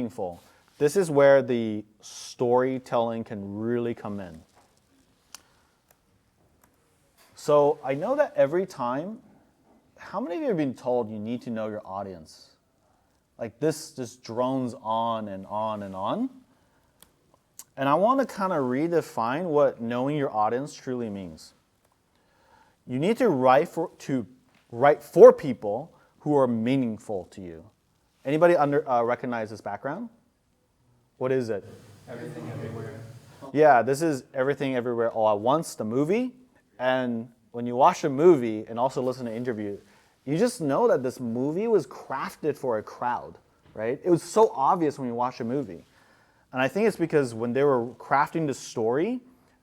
meaningful. This is where the storytelling can really come in. So I know that every time, how many of you have been told you need to know your audience? Like this just drones on and on and on. And I want to kind of redefine what knowing your audience truly means. You need to write for people who are meaningful to you. Anybody recognize this background? What is it? Everything, everywhere. Yeah, this is Everything Everywhere All at Once, the movie. And when you watch a movie and also listen to an interview, you just know that this movie was crafted for a crowd, right? It was so obvious when you watch a movie. And I think it's because when they were crafting the story,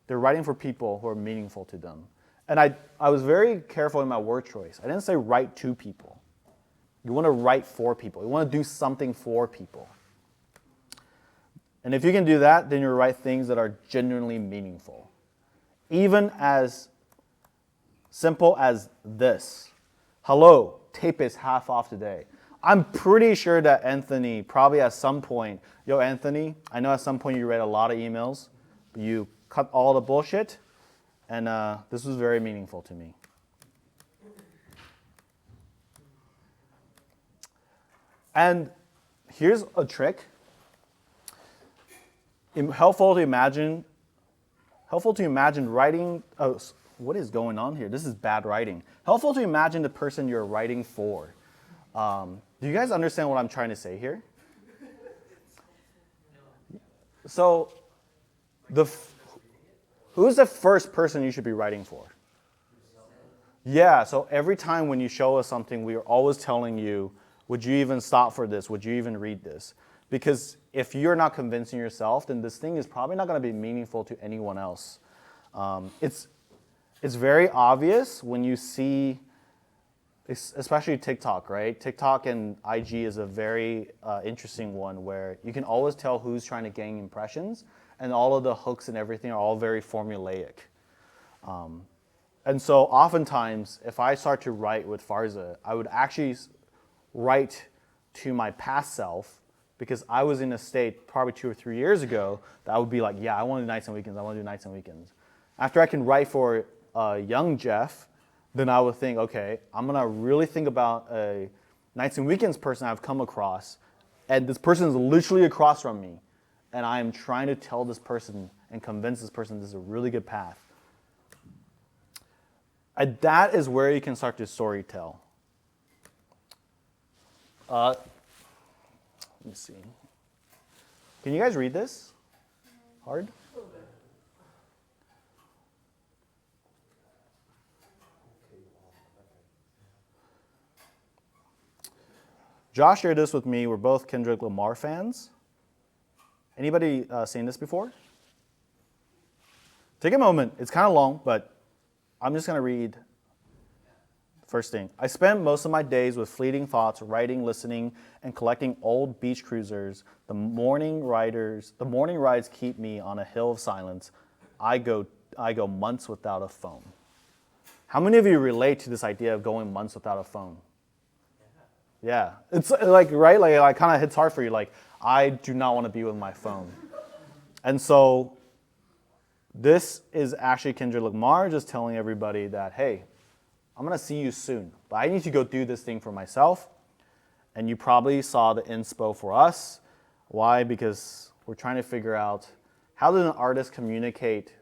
they're writing for people who are meaningful to them. And I was very careful in my word choice. I didn't say write to people. You want to write for people. You want to do something for people. And if you can do that, then you write things that are genuinely meaningful. Even as simple as this. Hello, tape is half off today. I'm pretty sure that Anthony probably at some point, yo Anthony, I know at some point you read a lot of emails, but you cut all the bullshit, and this was very meaningful to me. And here's a trick. Helpful to imagine writing, what is going on here? This is bad writing. Helpful to imagine the person you're writing for. Do you guys understand what I'm trying to say here? So, who's the first person you should be writing for? Yeah, so every time when you show us something, we are always telling you, would you even stop for this? Would you even read this? Because if you're not convincing yourself, then this thing is probably not going to be meaningful to anyone else. It's very obvious when you see, especially TikTok, right? TikTok and IG is a very interesting one where you can always tell who's trying to gain impressions, and all of the hooks and everything are all very formulaic. And so oftentimes, if I start to write with Farza, I would actually write to my past self, because I was in a state probably 2 or 3 years ago that I would be like, yeah, I want to do nights and weekends. I want to do nights and weekends. After I can write for young Jeff, then I would think, okay, I'm going to really think about a nights and weekends person I've come across, and this person is literally across from me, and I am trying to tell this person and convince this person this is a really good path. And that is where you can start to storytell. Let me see. Can you guys read this? Hard? Josh shared this with me. We're both Kendrick Lamar fans. Anybody seen this before? Take a moment. It's kind of long, but I'm just going to read. First thing, I spend most of my days with fleeting thoughts, writing, listening, and collecting old beach cruisers. The morning rides keep me on a hill of silence. I go months without a phone. How many of you relate to this idea of going months without a phone? Yeah, it's like, right? Like, it kind of hits hard for you. Like, I do not want to be with my phone. And so this is actually Kendrick Lamar just telling everybody that, hey, I'm going to see you soon, but I need to go do this thing for myself. And you probably saw the inspo for us. Why? Because we're trying to figure out, how does an artist communicate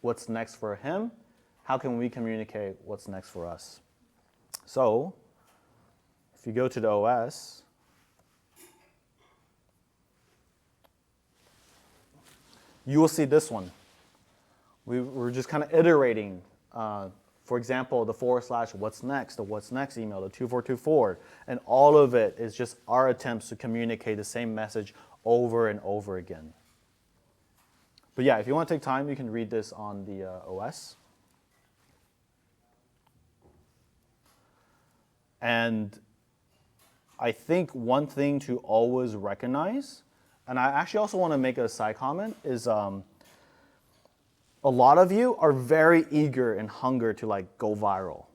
what's next for him? How can we communicate what's next for us? So, if you go to the OS, you will see this one. We're just kind of iterating. For example, the / what's next, the what's next email, the 2424, and all of it is just our attempts to communicate the same message over and over again. But yeah, if you want to take time, you can read this on the OS. And I think one thing to always recognize, and I actually also want to make a side comment, is a lot of you are very eager and hunger to like go viral.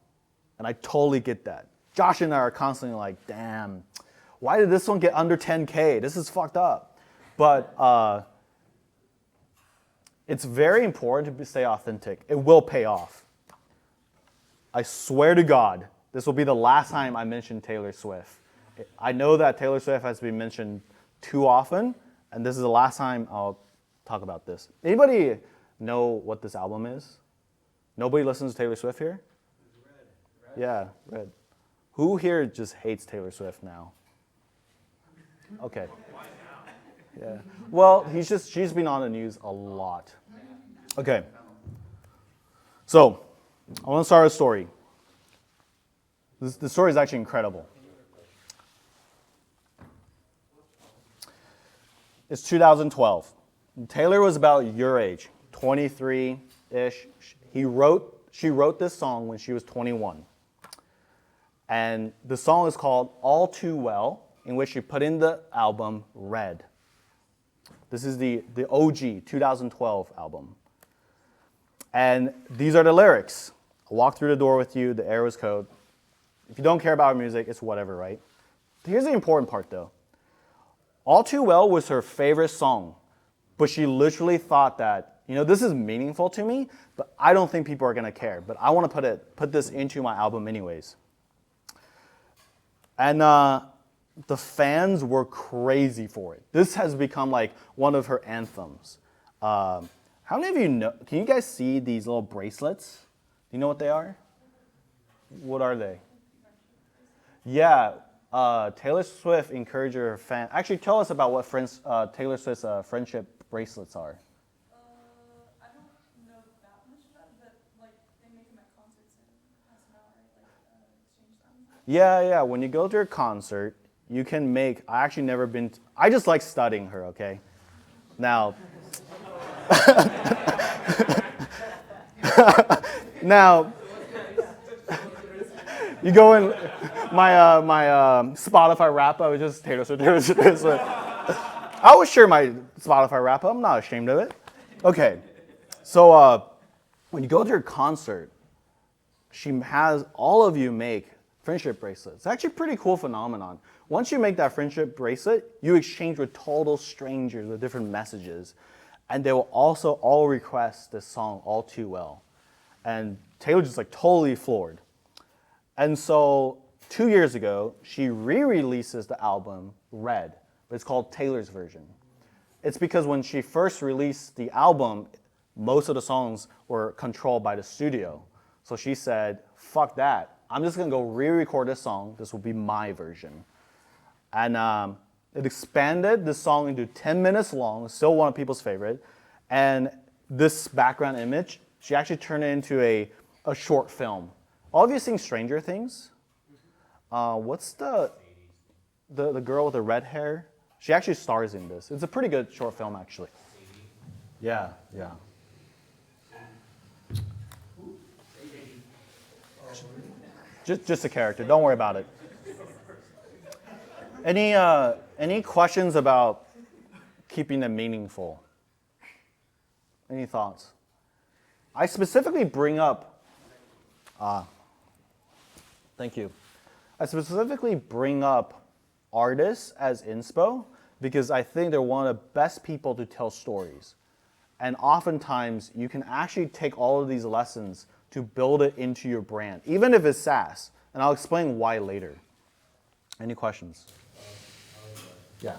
And I totally get that. Josh and I are constantly like, damn, why did this one get under 10K? This is fucked up. But it's very important to stay authentic. It will pay off. I swear to God, this will be the last time I mention Taylor Swift. I know that Taylor Swift has been mentioned too often, and this is the last time I'll talk about this. Anybody know what this album is? Nobody listens to Taylor Swift here? Red. Yeah, Red. Who here just hates Taylor Swift now? Okay. Yeah. Well, she's been on the news a lot. Okay. So, I want to start a story. This story is actually incredible. It's 2012. Taylor was about your age, 23-ish. She wrote this song when she was 21. And the song is called All Too Well, in which she put in the album Red. This is the OG 2012 album. And these are the lyrics. I walk through the door with you, the arrows code. If you don't care about music, it's whatever, right? Here's the important part, though. All Too Well was her favorite song, but she literally thought that, this is meaningful to me, but I don't think people are going to care. But I want to put this into my album anyways. And the fans were crazy for it. This has become like one of her anthems. How many of you know? Can you guys see these little bracelets? Do you know what they are? What are they? Yeah, Taylor Swift encouraged her fans. Actually, tell us about what Taylor Swift's friendship bracelets are. I don't know that much about it, but they make them at concerts and pass them out, right? Exchange them. Yeah. When you go to a concert, you can make. I actually never been. I just like studying her. Okay, now. Now. You go in my Spotify wrap up, it's just Taylor Swift. I will share my Spotify wrap up. I'm not ashamed of it. Okay, so when you go to her concert, she has all of you make friendship bracelets. It's actually a pretty cool phenomenon. Once you make that friendship bracelet, you exchange with total strangers with different messages, and they will also all request this song All Too Well. And Taylor just totally floored. And so 2 years ago, she re-releases the album Red, but it's called Taylor's version. It's because when she first released the album, most of the songs were controlled by the studio. So she said, fuck that. I'm just going to go re-record this song. This will be my version. And it expanded this song into 10 minutes long, still one of people's favorite. And this background image, she actually turned it into a short film. All of you seen Stranger Things? What's the girl with the red hair? She actually stars in this. It's a pretty good short film, actually. Yeah. Just a character. Don't worry about it. Any questions about keeping it meaningful? Any thoughts? I specifically bring up. Thank you. I specifically bring up artists as inspo because I think they're one of the best people to tell stories. And oftentimes, you can actually take all of these lessons to build it into your brand, even if it's SaaS. And I'll explain why later. Any questions? Yeah.